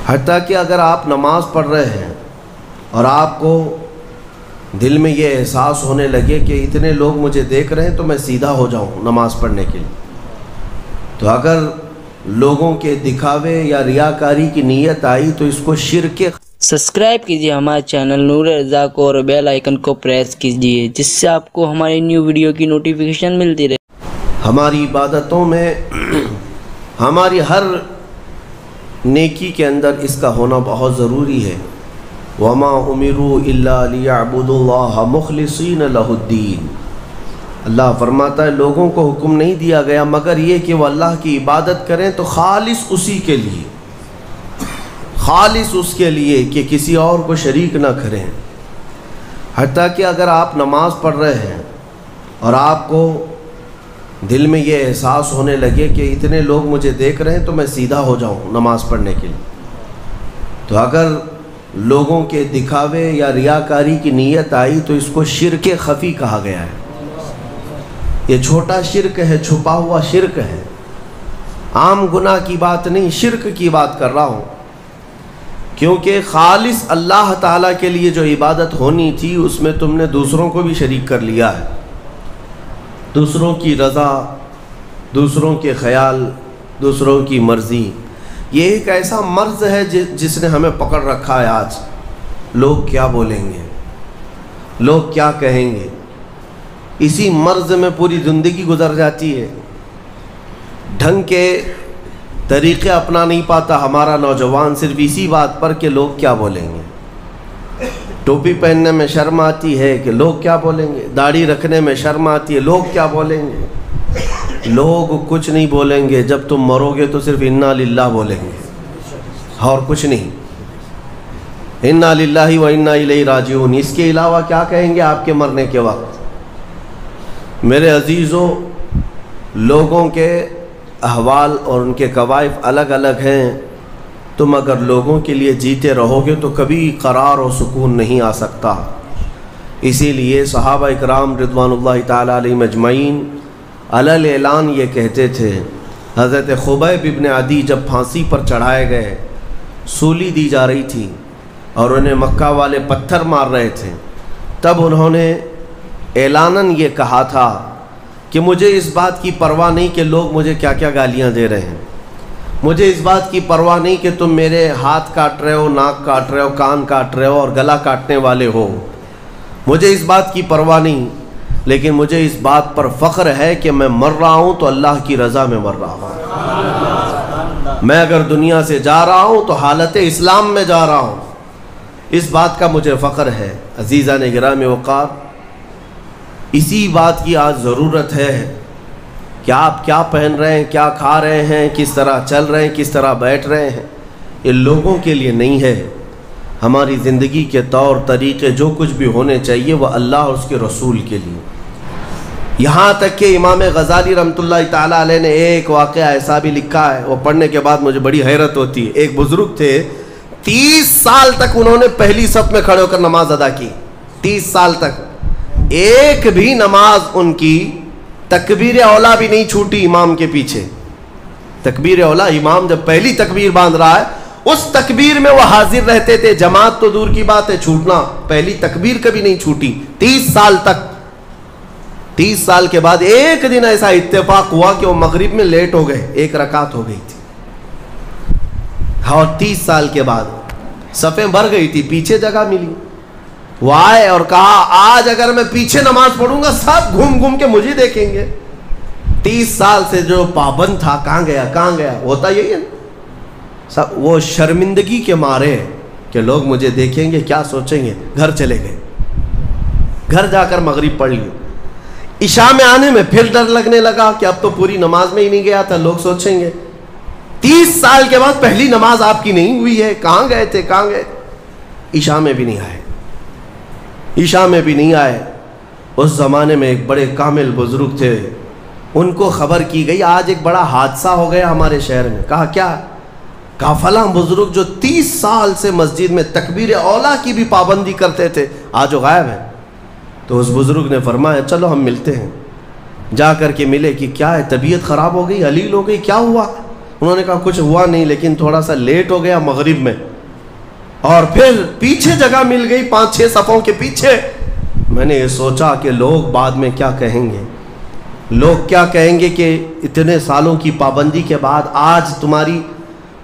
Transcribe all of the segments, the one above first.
حتیٰ کہ اگر آپ نماز پڑھ رہے ہیں اور آپ کو دل میں یہ احساس ہونے لگے کہ اتنے لوگ مجھے دیکھ رہے ہیں تو میں سیدھا ہو جاؤں نماز پڑھنے کے لیے، تو اگر لوگوں کے دکھاوے یا ریاکاری کی نیت آئی تو اس کو شرک۔ سبسکرائب کیجیے ہمارے چینل نور رضا کو اور بیل آئیکن کو پریس کیجیے جس سے آپ کو ہماری نیو ویڈیو کی نوٹیفیکیشن ملتی رہے۔ ہماری عبادتوں میں ہماری ہر نیکی کے اندر اس کا ہونا بہت ضروری ہے۔ وَمَا أُمِرُوا إِلَّا لِيَعْبُدُوا اللَّهَ مُخْلِصِينَ لَهُ الدِّينَ۔ اللہ فرماتا ہے لوگوں کو حکم نہیں دیا گیا مگر یہ کہ وہ اللہ کی عبادت کریں تو خالص اسی کے لیے، خالص اس کے لیے کہ کسی اور کو شریک نہ کریں۔ حتیٰ کہ اگر آپ نماز پڑھ رہے ہیں اور آپ کو دل میں یہ احساس ہونے لگے کہ اتنے لوگ مجھے دیکھ رہے ہیں تو میں سیدھا ہو جاؤں نماز پڑھنے کے لیے، تو اگر لوگوں کے دکھاوے یا ریاکاری کی نیت آئی تو اس کو شرک خفی کہا گیا ہے۔ یہ چھوٹا شرک ہے، چھپا ہوا شرک ہے، عام گناہ کی بات نہیں، شرک کی بات کر رہا ہوں، کیونکہ خالص اللہ تعالیٰ کے لیے جو عبادت ہونی تھی اس میں تم نے دوسروں کو بھی شریک کر لیا ہے۔ دوسروں کی رضا، دوسروں کے خیال، دوسروں کی مرضی، یہ ایک ایسا مرض ہے جس نے ہمیں پکڑ رکھا ہے۔ آج لوگ کیا بولیں گے، لوگ کیا کہیں گے، اسی مرض میں پوری زندگی گزر جاتی ہے۔ ڈھنگ کے طریقے اپنا نہیں پاتا ہمارا نوجوان صرف اسی بات پر کہ لوگ کیا بولیں گے۔ ٹوپی پہننے میں شرم آتی ہے کہ لوگ کیا بولیں گے، داڑھی رکھنے میں شرم آتی ہے لوگ کیا بولیں گے۔ لوگ کچھ نہیں بولیں گے، جب تم مرو گے تو صرف انا للہ بولیں گے اور کچھ نہیں، انا للہ و انا الیہ راجعون، اس کے علاوہ کیا کہیں گے آپ کے مرنے کے وقت۔ میرے عزیزو، لوگوں کے احوال اور ان کے کوائف الگ الگ ہیں، تم اگر لوگوں کے لیے جیتے رہو گے تو کبھی قرار و سکون نہیں آ سکتا۔ اسی لیے صحابہ اکرام رضوان اللہ تعالیٰ علیہم اجمعین علل اعلان یہ کہتے تھے۔ حضرت خبیب ابن عدی جب پھانسی پر چڑھائے گئے، سولی دی جا رہی تھی اور انہیں مکہ والے پتھر مار رہے تھے، تب انہوں نے اعلاناً یہ کہا تھا کہ مجھے اس بات کی پرواہ نہیں کہ لوگ مجھے کیا کیا گالیاں دے رہے ہیں، مجھے اس بات کی پرواہ نہیں کہ تم میرے ہاتھ کاٹ رہے ہو، ناک کاٹ رہے ہو، کان کاٹ رہے ہو اور گلا کاٹنے والے ہو، مجھے اس بات کی پرواہ نہیں، لیکن مجھے اس بات پر فخر ہے کہ میں مر رہا ہوں تو اللہ کی رضا میں مر رہا ہوں۔ میں اگر دنیا سے جا رہا ہوں تو حالت اسلام میں جا رہا ہوں، اس بات کا مجھے فخر ہے۔ عزیزان گرامی وقار، اسی بات کی آج ضرورت ہے کہ آپ کیا پہن رہے ہیں، کیا کھا رہے ہیں، کس طرح چل رہے ہیں، کس طرح بیٹھ رہے ہیں، یہ لوگوں کے لیے نہیں ہے۔ ہماری زندگی کے طور طریقے جو کچھ بھی ہونے چاہیے وہ اللہ اور اس کے رسول کے لیے۔ یہاں تک کہ امام غزالی رحمۃ اللہ تعالیٰ علیہ نے ایک واقعہ ایسا بھی لکھا ہے، وہ پڑھنے کے بعد مجھے بڑی حیرت ہوتی ہے۔ ایک بزرگ تھے، 30 سال تک انہوں نے پہلی صف میں کھڑے ہو کر نماز ادا کی، 30 سال تک ایک بھی نماز ان کی تکبیر اولا بھی نہیں چھوٹی امام کے پیچھے۔ تکبیر اولا، امام جب پہلی تکبیر باندھ رہا ہے اس تکبیر میں وہ حاضر رہتے تھے، جماعت تو دور کی بات ہے، چھوٹنا، پہلی تکبیر کبھی نہیں چھوٹی 30 سال تک۔ 30 سال کے بعد ایک دن ایسا اتفاق ہوا کہ وہ مغرب میں لیٹ ہو گئے، ایک رکعت ہو گئی تھی، اور 30 سال کے بعد صفیں بھر گئی تھی، پیچھے جگہ ملی، وہ آئے اور کہا آج اگر میں پیچھے نماز پڑھوں گا سب گھوم گھوم کے مجھے دیکھیں گے۔ 30 سال سے جو پابند تھا کہاں گیا، کہاں گیا، ہوتا یہی ہے سب، وہ شرمندگی کے مارے کہ لوگ مجھے دیکھیں گے کیا سوچیں گے، گھر چلے گئے، گھر جا کر مغرب پڑھ لی۔ عشاء میں آنے میں پھر ڈر لگنے لگا کہ اب تو پوری نماز میں ہی نہیں گیا تھا، لوگ سوچیں گے۔ 30 سال کے بعد پہلی نماز آپ کی نہیں ہوئی ہے، کہاں گئے تھے، کہاں گئے؟ عشاء میں بھی نہیں آئے، عشاء میں بھی نہیں آئے۔ اس زمانے میں ایک بڑے کامل بزرگ تھے، ان کو خبر کی گئی آج ایک بڑا حادثہ ہو گیا ہمارے شہر میں۔ کہا کیا؟ کہا فلاں بزرگ جو 30 سال سے مسجد میں تکبیر اولا کی بھی پابندی کرتے تھے آج وہ غائب ہیں۔ تو اس بزرگ نے فرمایا چلو ہم ملتے ہیں۔ جا کر کے ملے کہ کیا ہے، طبیعت خراب ہو گئی، علیل ہو گئی، کیا ہوا؟ انہوں نے کہا کچھ ہوا نہیں، لیکن تھوڑا سا لیٹ ہو گیا مغرب میں، اور پھر پیچھے جگہ مل گئی 5-6 صفوں کے پیچھے۔ میں نے یہ سوچا کہ لوگ بعد میں کیا کہیں گے، لوگ کیا کہیں گے کہ اتنے سالوں کی پابندی کے بعد آج تمہاری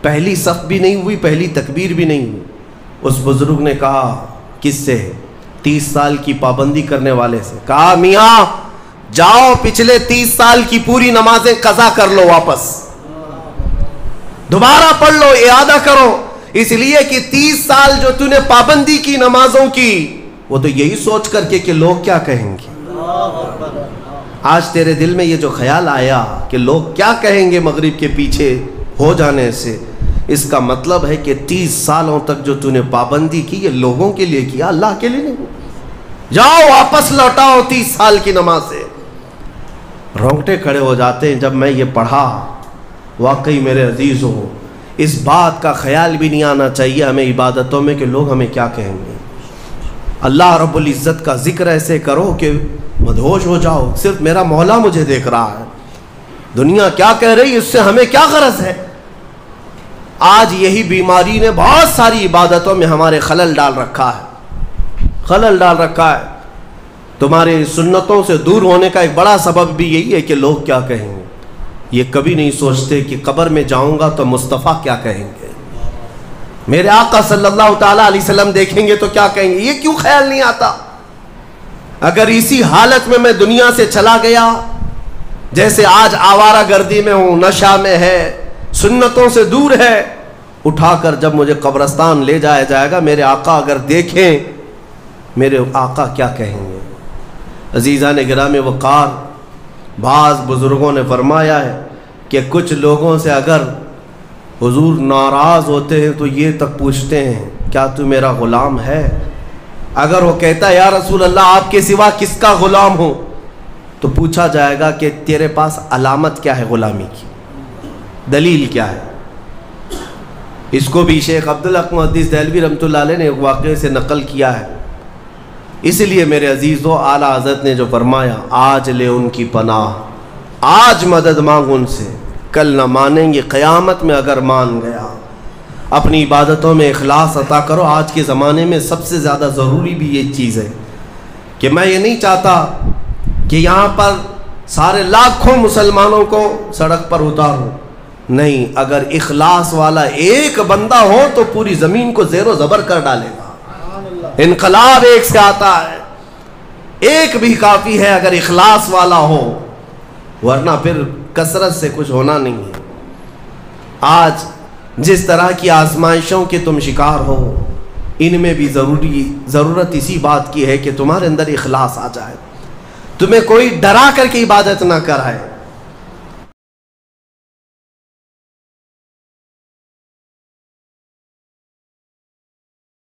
پہلی صف بھی نہیں ہوئی، پہلی تکبیر بھی نہیں ہوئی۔ اس بزرگ نے کہا کس سے؟ 30 سال کی پابندی کرنے والے سے۔ کہا میاں جاؤ پچھلے 30 سال کی پوری نمازیں قضا کر لو، واپس دوبارہ پڑھ لو، اعادہ کرو، اس لیے کہ 30 سال جو تو نے پابندی کی نمازوں کی، وہ تو یہی سوچ کر کے کہ لوگ کیا کہیں گے۔ آج تیرے دل میں یہ جو خیال آیا کہ لوگ کیا کہیں گے مغرب کے پیچھے ہو جانے سے، اس کا مطلب ہے کہ 30 سالوں تک جو تو نے پابندی کی یہ لوگوں کے لیے کیا، اللہ کے لیے نہیں۔ جاؤ واپس لوٹاؤ 30 سال کی نماز سے۔ رونگٹے کھڑے ہو جاتے ہیں جب میں یہ پڑھا۔ واقعی میرے عزیزوں، اس بات کا خیال بھی نہیں آنا چاہیے ہمیں عبادتوں میں کہ لوگ ہمیں کیا کہیں گے۔ اللہ رب العزت کا ذکر ایسے کرو کہ مدہوش ہو جاؤ، صرف میرا مولا مجھے دیکھ رہا ہے، دنیا کیا کہہ رہی، اس سے ہمیں کیا غرض ہے۔ آج یہی بیماری نے بہت ساری عبادتوں میں ہمارے خلل ڈال رکھا ہے، خلل ڈال رکھا ہے۔ تمہارے سنتوں سے دور ہونے کا ایک بڑا سبب بھی یہی ہے کہ لوگ کیا کہیں گے۔ یہ کبھی نہیں سوچتے کہ قبر میں جاؤں گا تو مصطفیٰ کیا کہیں گے، میرے آقا صلی اللہ تعالیٰ علیہ وسلم دیکھیں گے تو کیا کہیں گے۔ یہ کیوں خیال نہیں آتا؟ اگر اسی حالت میں دنیا سے چلا گیا، جیسے آج آوارہ گردی میں ہوں، نشہ میں ہے، سنتوں سے دور ہے، اٹھا کر جب مجھے قبرستان لے جایا جائے گا، میرے آقا اگر دیکھیں، میرے آقا کیا کہیں گے۔ عزیزان گرامی وقار، بعض بزرگوں نے فرمایا ہے کہ کچھ لوگوں سے اگر حضور ناراض ہوتے ہیں تو یہ تک پوچھتے ہیں کیا تو میرا غلام ہے؟ اگر وہ کہتا ہے یا رسول اللہ آپ کے سوا کس کا غلام ہوں، تو پوچھا جائے گا کہ تیرے پاس علامت کیا ہے غلامی کی، دلیل کیا ہے۔ اس کو بھی شیخ عبدالحق محدث دہلوی رحمۃ اللہ علیہ نے ایک واقعے سے نقل کیا ہے۔ اس لیے میرے عزیزو، اعلیٰ حضرت نے جو فرمایا آج لے ان کی پناہ، آج مدد مانگ ان سے، کل نہ مانیں گے قیامت میں اگر مان گیا۔ اپنی عبادتوں میں اخلاص عطا کرو۔ آج کے زمانے میں سب سے زیادہ ضروری بھی یہ چیز ہے کہ میں یہ نہیں چاہتا کہ یہاں پر سارے لاکھوں مسلمانوں کو سڑک پر اتاروں، نہیں، اگر اخلاص والا ایک بندہ ہو تو پوری زمین کو زیر و زبر کر ڈالے گا۔ انقلاب ایک سے آتا ہے، ایک بھی کافی ہے اگر اخلاص والا ہو، ورنہ پھر کثرت سے کچھ ہونا نہیں ہے۔ آج جس طرح کی آزمائشوں کے تم شکار ہو، ان میں بھی ضرورت اسی بات کی ہے کہ تمہارے اندر اخلاص آ جائے، تمہیں کوئی ڈرا کر کے عبادت نہ کرائے۔